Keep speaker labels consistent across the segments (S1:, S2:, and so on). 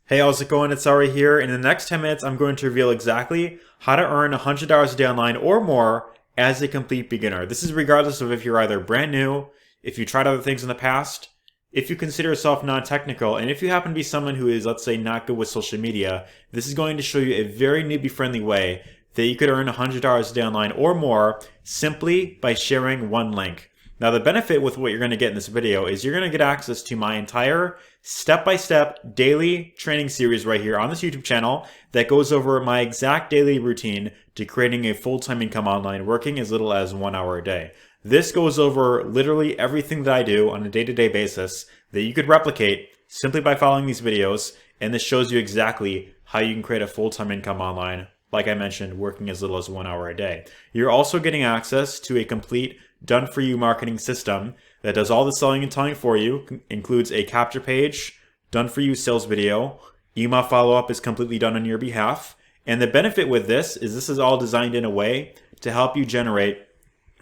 S1: Hey, how's it going? It's Ari here. In the next 10 minutes, I'm going to reveal exactly how to earn $100 a day online or more as a complete beginner. This is regardless of if you're either brand new, if you tried other things in the past, if you consider yourself non-technical, and if you happen to be someone who is, let's say, not good with social media. This is going to show you a very newbie-friendly way that you could earn $100 a day online or more simply by sharing one link. Now, the benefit with what you're going to get in this video is you're going to get access to my entire step-by-step daily training series right here on this YouTube channel that goes over my exact daily routine to creating a full-time income online working as little as 1 hour a day. This goes over literally everything that I do on a day-to-day basis that you could replicate simply by following these videos, and this shows you exactly how you can create a full-time income online, like I mentioned, working as little as 1 hour a day. You're also getting access to a complete done-for-you marketing system that does all the selling and telling for you, includes a capture page, done-for-you sales video, email follow-up is completely done on your behalf. And the benefit with this is all designed in a way to help you generate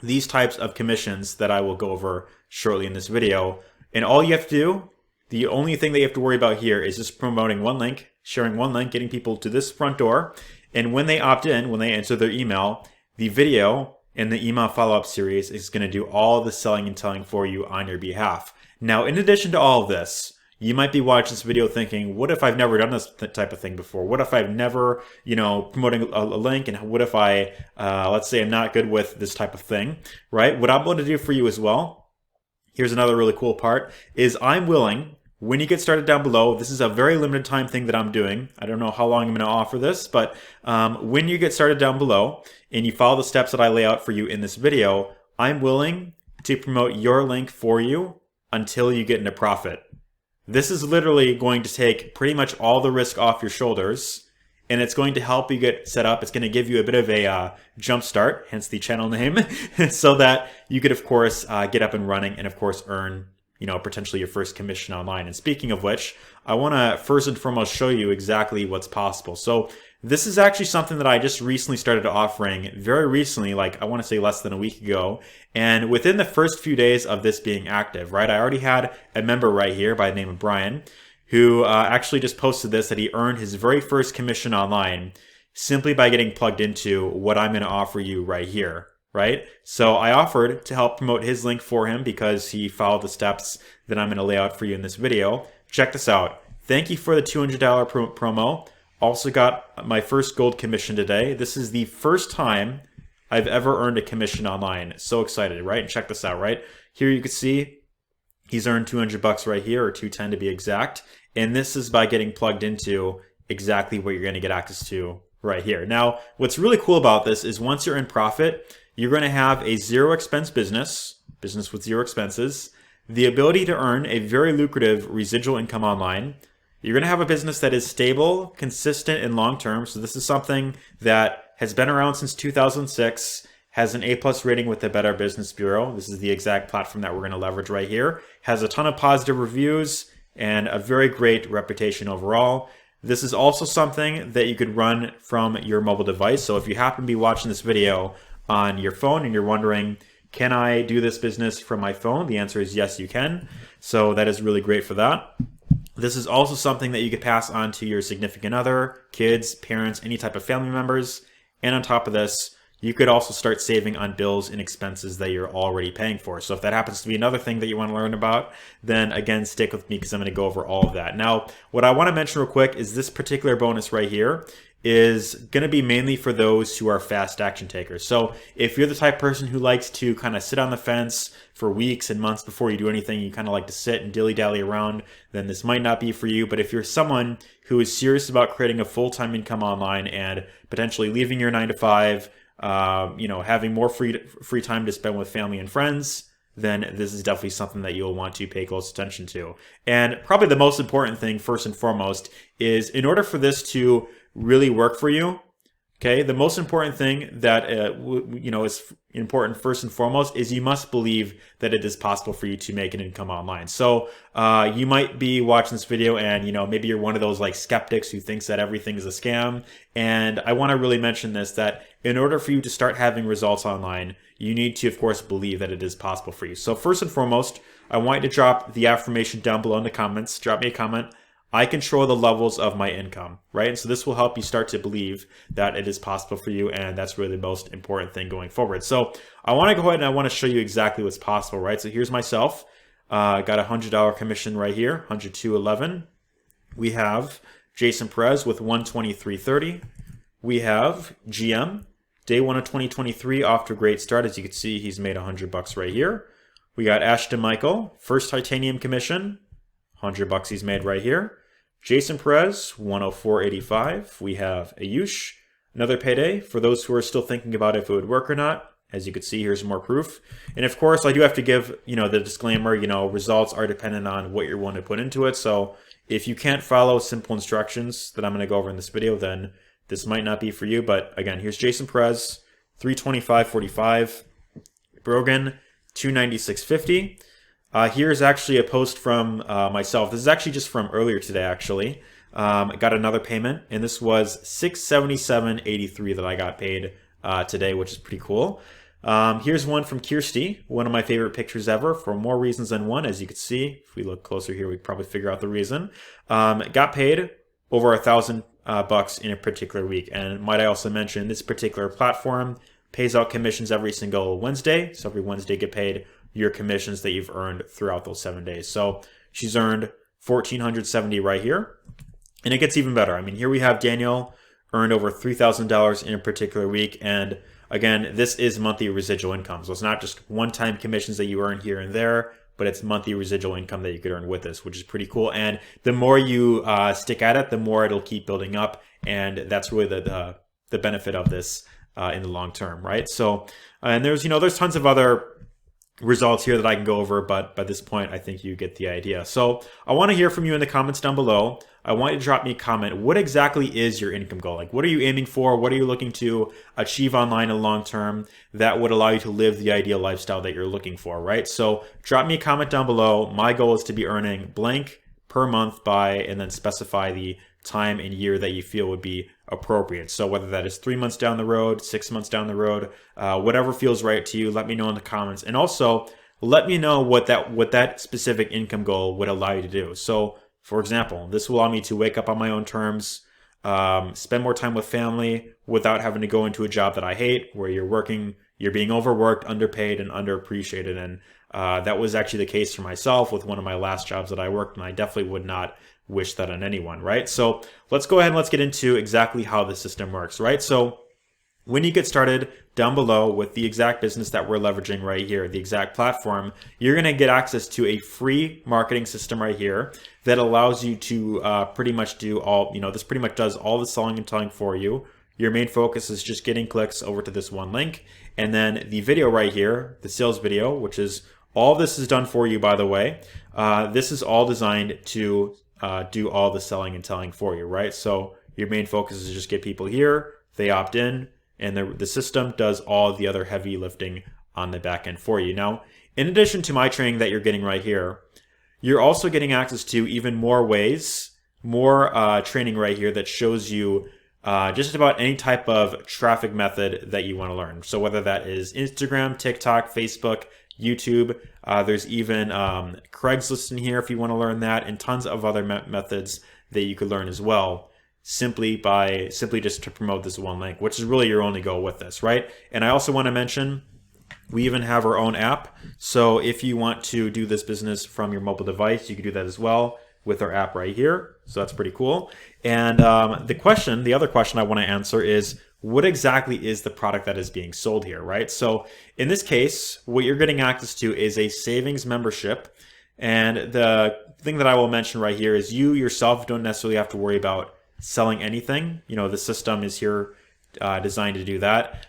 S1: these types of commissions that I will go over shortly in this video. And all you have to do, the only thing that you have to worry about here is just promoting one link, sharing one link, getting people to this front door. And when they opt in, when they enter their email, the video and the email follow-up series is going to do all the selling and telling for you on your behalf. Now, in addition to all of this, you might be watching this video thinking, what if I've never done this type of thing before? What if I've never, promoting a link? And what if I, let's say I'm not good with this type of thing, right? What I'm going to do for you as well, here's another really cool part, is I'm willing, when you get started down below, this is a very limited time thing that I'm doing. I don't know how long I'm going to offer this, but when you get started down below and you follow the steps that I lay out for you in this video, I'm willing to promote your link for you until you get into profit. This is literally going to take pretty much all the risk off your shoulders, and it's going to help you get set up. It's going to give you a bit of a jump start, hence the channel name, so that you could, of course, get up and running and, of course, earn potentially your first commission online. And speaking of which, I want to first and foremost show you exactly what's possible. So this is actually something that I just recently started offering very recently, like I want to say less than a week ago. And within the first few days of this being active, right, I already had a member right here by the name of Brian who actually just posted this, that he earned his very first commission online simply by getting plugged into what I'm going to offer you right here. Right? So I offered to help promote his link for him because he followed the steps that I'm going to lay out for you in this video. Check this out. Thank you for the $200 promo. Also got my first gold commission today. This is the first time I've ever earned a commission online. So excited, right? And check this out, right? Here you can see he's earned 200 bucks right here, or 210 to be exact. And this is by getting plugged into exactly what you're going to get access to right here. Now, what's really cool about this is once you're in profit, you're going to have a zero expense business with zero expenses, the ability to earn a very lucrative residual income online. You're going to have a business that is stable, consistent, and long-term. So this is something that has been around since 2006, has an A+ rating with the Better Business Bureau. This is the exact platform that we're going to leverage right here. Has a ton of positive reviews and a very great reputation overall. This is also something that you could run from your mobile device. So if you happen to be watching this video on your phone and you're wondering, can I do this business from my phone? The answer is yes, you can. So that is really great for that. This is also something that you could pass on to your significant other, kids, parents, any type of family members. And on top of this, you could also start saving on bills and expenses that you're already paying for. So if that happens to be another thing that you want to learn about, then again, stick with me because I'm going to go over all of that. Now, what I want to mention real quick is this particular bonus right here is going to be mainly for those who are fast action takers. So if you're the type of person who likes to kind of sit on the fence for weeks and months before you do anything, you kind of like to sit and dilly-dally around, then this might not be for you. But if you're someone who is serious about creating a full-time income online and potentially leaving your 9 to 5, having more free time to spend with family and friends, then this is definitely something that you'll want to pay close attention to. And probably the most important thing, first and foremost, is in order for this to really work for you, okay, the most important thing that is important first and foremost is you must believe that it is possible for you to make an income online. So you might be watching this video and maybe you're one of those like skeptics who thinks that everything is a scam. And I want to really mention this, that in order for you to start having results online, you need to, of course, believe that it is possible for you. So first and foremost, I want you to drop the affirmation down below in the comments. Drop me a comment. I control the levels of my income, right? And so this will help you start to believe that it is possible for you, and that's really the most important thing going forward. So I want to go ahead and I want to show you exactly what's possible, right? So here's myself. Got a $100 commission right here, 102.11. We have Jason Perez with 123.30. We have GM, day one of 2023, off to a great start. As you can see, he's made $100 right here. We got Ashton Michael, first titanium commission, $100 he's made right here. Jason Perez, 104.85. We have Ayush, another payday for those who are still thinking about if it would work or not. As you can see, here's more proof. And of course, I do have to give, the disclaimer, results are dependent on what you're willing to put into it. So if you can't follow simple instructions that I'm going to go over in this video, then this might not be for you. But again, here's Jason Perez, 325.45. Brogan, 296.50. Here's actually a post from myself. This is actually just from earlier today, actually. Got another payment, and this was $677.83 that I got paid today, which is pretty cool. Here's one from Kirsty, one of my favorite pictures ever for more reasons than one. As you can see, if we look closer here, we can probably figure out the reason. Got paid over $1,000 in a particular week. And might I also mention, this particular platform pays out commissions every single Wednesday. So every Wednesday get paid your commissions that you've earned throughout those 7 days. So she's earned $1,470 right here. And it gets even better. I mean, here we have Daniel earned over $3,000 in a particular week. And again, this is monthly residual income. So it's not just one-time commissions that you earn here and there, but it's monthly residual income that you could earn with this, which is pretty cool. And the more you stick at it, the more it'll keep building up. And that's really the benefit of this in the long term, right? So, and there's tons of other results here that I can go over, but by this point, I think you get the idea. So I want to hear from you in the comments down below. I want you to drop me a comment. What exactly is your income goal? Like, what are you aiming for? What are you looking to achieve online in the long term that would allow you to live the ideal lifestyle that you're looking for, right? So drop me a comment down below. My goal is to be earning blank per month by, and then specify the time and year that you feel would be appropriate. So whether that is 3 months down the road, 6 months down the road, whatever feels right to you, let me know in the comments. And also let me know what that specific income goal would allow you to do. So for example, this will allow me to wake up on my own terms, spend more time with family without having to go into a job that I hate, where you're being overworked, underpaid, and underappreciated. And that was actually the case for myself with one of my last jobs that I worked, and I definitely would not wish that on anyone, right? So let's go ahead and let's get into exactly how the system works, right? So when you get started down below with the exact business that we're leveraging right here, the exact platform, you're going to get access to a free marketing system right here that allows you to pretty much do all, this pretty much does all the selling and telling for you. Your main focus is just getting clicks over to this one link. And then the video right here, the sales video, which is all this is done for you, by the way. This is all designed to do all the selling and telling for you, right? So your main focus is just get people here, they opt in, and the system does all the other heavy lifting on the back end for you. Now, in addition to my training that you're getting right here, you're also getting access to even more ways, more training right here that shows you just about any type of traffic method that you want to learn. So whether that is Instagram, TikTok, Facebook, YouTube, there's even Craigslist in here if you want to learn that, and tons of other methods that you could learn as well, simply just to promote this one link, which is really your only goal with this, right? And I also want to mention, we even have our own app. So if you want to do this business from your mobile device, you can do that as well with our app right here. So that's pretty cool. And the other question I want to answer is, what exactly is the product that is being sold here, right? So in this case, what you're getting access to is a savings membership. And the thing that I will mention right here is you yourself don't necessarily have to worry about selling anything. The system is here designed to do that.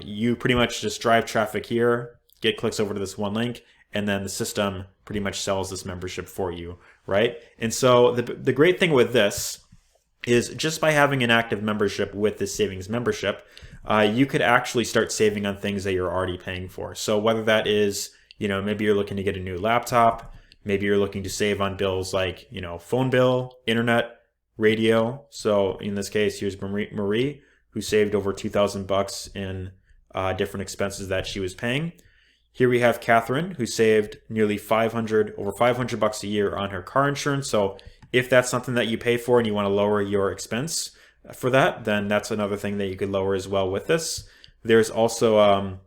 S1: You pretty much just drive traffic here, get clicks over to this one link, and then the system pretty much sells this membership for you, right? And so the great thing with this is just by having an active membership with this savings membership, you could actually start saving on things that you're already paying for. So whether that is, maybe you're looking to get a new laptop, maybe you're looking to save on bills like, phone bill, internet, radio. So in this case, here's Marie, who saved over $2,000 in different expenses that she was paying. Here we have Catherine, who saved nearly over $500 a year on her car insurance. So If that's something that you pay for and you want to lower your expense for that, then that's another thing that you could lower as well with this. There's also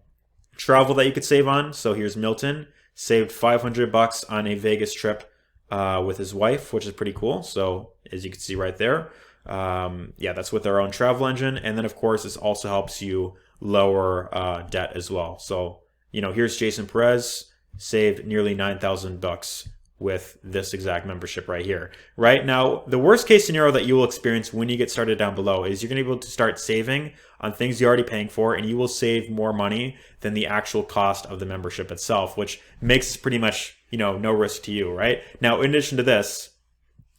S1: travel that you could save on. So here's Milton, saved $500 on a Vegas trip with his wife, which is pretty cool. So as you can see right there, yeah, that's with our own travel engine. And then of course, this also helps you lower debt as well. So, you know, here's Jason Perez, saved nearly $9,000 with this exact membership right here. Right now, the worst case scenario that you will experience when you get started down below is you're going to be able to start saving on things you're already paying for, and you will save more money than the actual cost of the membership itself, which makes pretty much, you know, no risk to you, right? Now, in addition to this,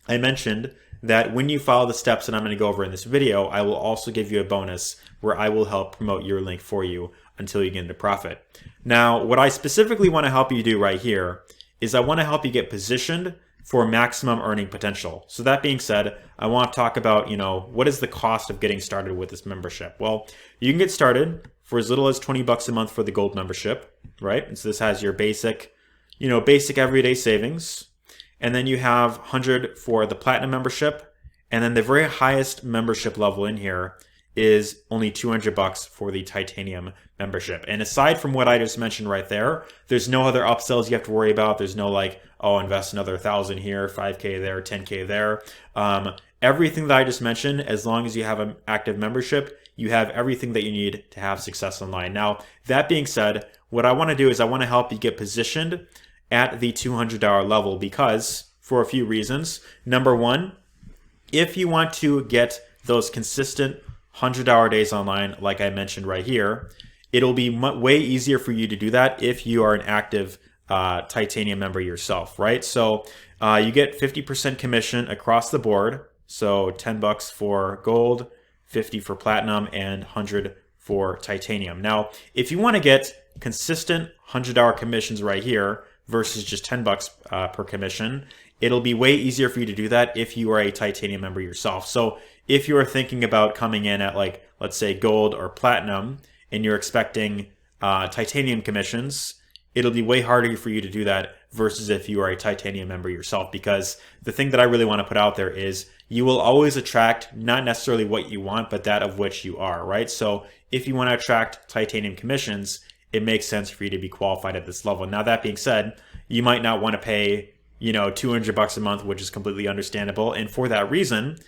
S1: I mentioned that when you follow the steps that I'm going to go over in this video, I will also give you a bonus where I will help promote your link for you until you get into profit. Now, what I specifically want to help you do right here is I want to help you get positioned for maximum earning potential. So that being said, I want to talk about, you know, what is the cost of getting started with this membership? Well, you can get started for as little as 20 bucks a month for the gold membership, right? And so this has your basic, you know, basic everyday savings. And then you have 100 for the platinum membership. And then the very highest membership level in here is only 200 bucks for the titanium membership. And aside from what I just mentioned right there, there's no other upsells you have to worry about. There's no like, oh, invest another 1,000 here, 5K there, 10K there. Everything that I just mentioned, as long as you have an active membership, you have everything that you need to have success online. Now, that being said, what I want to do is I want to help you get positioned at the $200 level because for a few reasons. Number one, if you want to get those consistent $100 days online, like I mentioned right here, it'll be way easier for you to do that if you are an active titanium member yourself, right? So you get 50% commission across the board. So 10 bucks for gold, 50 for platinum, and 100 for titanium. Now, if you want to get consistent $100 commissions right here versus just 10 bucks per commission, it'll be way easier for you to do that if you are a titanium member yourself. So if you are thinking about coming in at like, let's say gold or platinum, and you're expecting titanium commissions, it'll be way harder for you to do that versus if you are a titanium member yourself. Because the thing that I really want to put out there is you will always attract not necessarily what you want, but that of which you are, right? So if you want to attract titanium commissions, it makes sense for you to be qualified at this level. Now, that being said, you might not want to pay, you know, 200 bucks a month, which is completely understandable. And for that reason,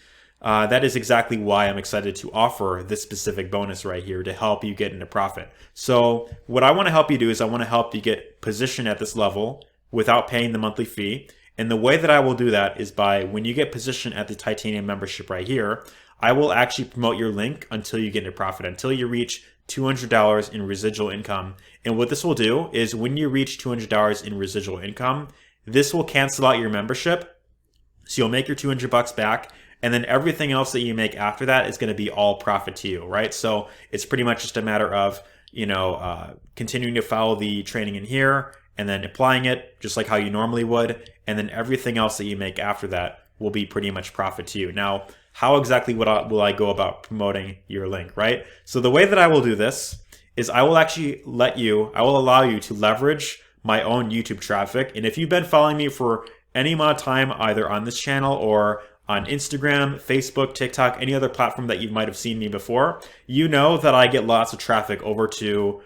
S1: that is exactly why I'm excited to offer this specific bonus right here to help you get into profit. So what I want to help you do is I want to help you get positioned at this level without paying the monthly fee. And the way that I will do that is by when you get positioned at the titanium membership right here, I will actually promote your link until you get into profit, until you reach $200 in residual income. And what this will do is when you reach $200 in residual income, this will cancel out your membership. So you'll make your 200 bucks back. And then everything else that you make after that is going to be all profit to you, right? So it's pretty much just a matter of, you know, continuing to follow the training in here and then applying it just like how you normally would. And then everything else that you make after that will be pretty much profit to you. Now, how exactly will I go about promoting your link, right? So the way that I will do this is I will actually I will allow you to leverage my own YouTube traffic. And if you've been following me for any amount of time, either on this channel or on Instagram, Facebook, TikTok, any other platform that you might have seen me before, you know that I get lots of traffic over to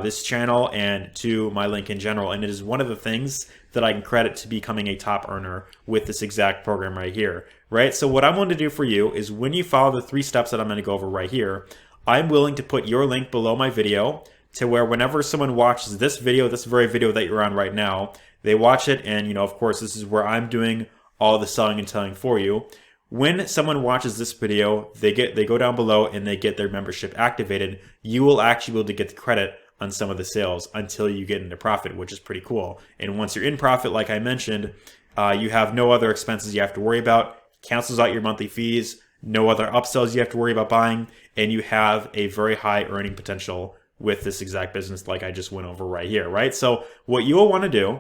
S1: this channel and to my link in general. And it is one of the things that I can credit to becoming a top earner with this exact program right here, right? So what I'm going to do for you is when you follow the 3 steps that I'm going to go over right here, I'm willing to put your link below my video to where whenever someone watches this video, this very video that you're on right now, they watch it. And, you know, of course, this is where I'm doing all the selling and telling for you. When someone watches this video, they go down below and they get their membership activated. You will actually be able to get the credit on some of the sales until you get into profit, which is pretty cool. And once you're in profit, like I mentioned, you have no other expenses you have to worry about, cancels out your monthly fees, no other upsells you have to worry about buying, and you have a very high earning potential with this exact business like I just went over right here, right? So what you will want to do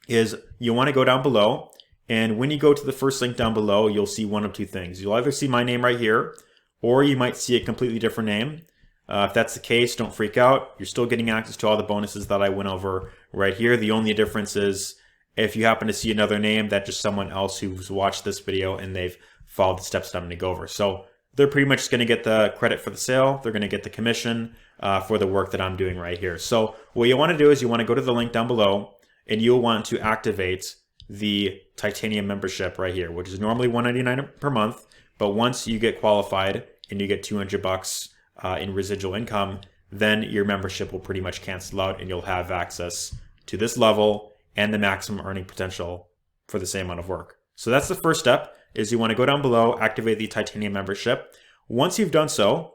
S1: is you want to go down below, and when you go to the first link down below, you'll see one of 2 things. You'll either see my name right here, or you might see a completely different name. If that's the case, don't freak out. You're still getting access to all the bonuses that I went over right here. The only difference is if you happen to see another name, that's just someone else who's watched this video and they've followed the steps that I'm going to go over. So they're pretty much going to get the credit for the sale. They're going to get the commission for the work that I'm doing right here. So what you want to do is you want to go to the link down below and you'll want to activate the Titanium membership right here, which is normally $199 per month. But once you get qualified and you get $200 in residual income, then your membership will pretty much cancel out and you'll have access to this level and the maximum earning potential for the same amount of work. So that's the first step, is you want to go down below, activate the Titanium membership. Once you've done so,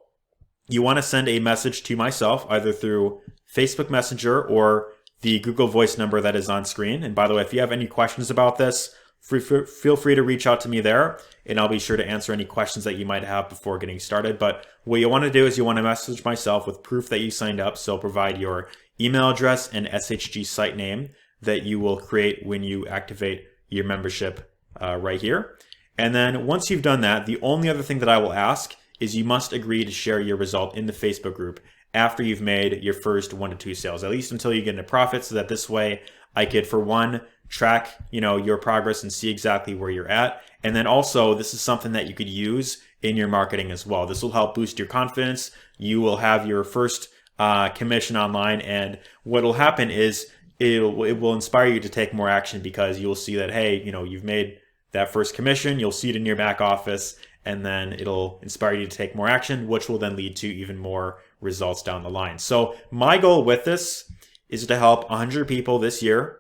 S1: you want to send a message to myself, either through Facebook Messenger or the Google Voice number that is on screen. And by the way, if you have any questions about this, feel free to reach out to me there, and I'll be sure to answer any questions that you might have before getting started. But what you want to do is you want to message myself with proof that you signed up. So provide your email address and SHG site name that you will create when you activate your membership right here. And then once you've done that, the only other thing that I will ask is you must agree to share your result in the Facebook group after you've made your first 1 to 2 sales, at least until you get into profit, so that this way I could, for one, track your progress and see exactly where you're at. And then also, this is something that you could use in your marketing as well. This will help boost your confidence. You will have your first commission online, and what will happen is it will inspire you to take more action, because you'll see that, hey, you've made that first commission, you'll see it in your back office, and then it'll inspire you to take more action, which will then lead to even more results down the line. So my goal with this is to help 100 people this year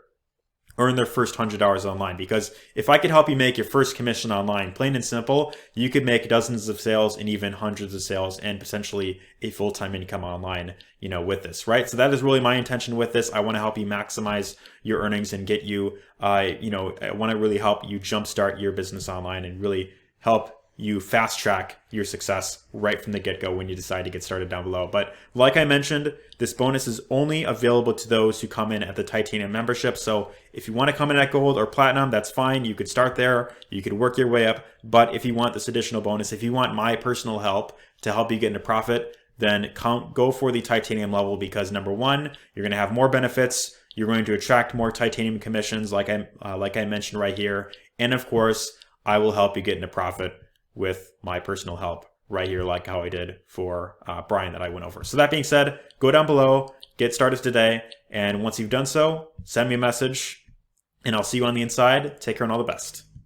S1: earn their first $100 online, because if I could help you make your first commission online, plain and simple, you could make dozens of sales and even hundreds of sales and potentially a full-time income online, with this, right? So that is really my intention with this. I want to help you maximize your earnings and get you, I want to really help you jumpstart your business online and really help you fast track your success right from the get-go when you decide to get started down below. But like I mentioned, this bonus is only available to those who come in at the Titanium membership. So if you want to come in at Gold or Platinum, that's fine. You could start there. You could work your way up. But if you want this additional bonus, if you want my personal help to help you get into profit, then go for the Titanium level, because number one, you're going to have more benefits. You're going to attract more Titanium commissions like I mentioned right here. And of course, I will help you get into profit with my personal help right here, like how I did for Brian that I went over. So that being said, go down below, get started today, and once you've done so, send me a message, and I'll see you on the inside. Take care and all the best.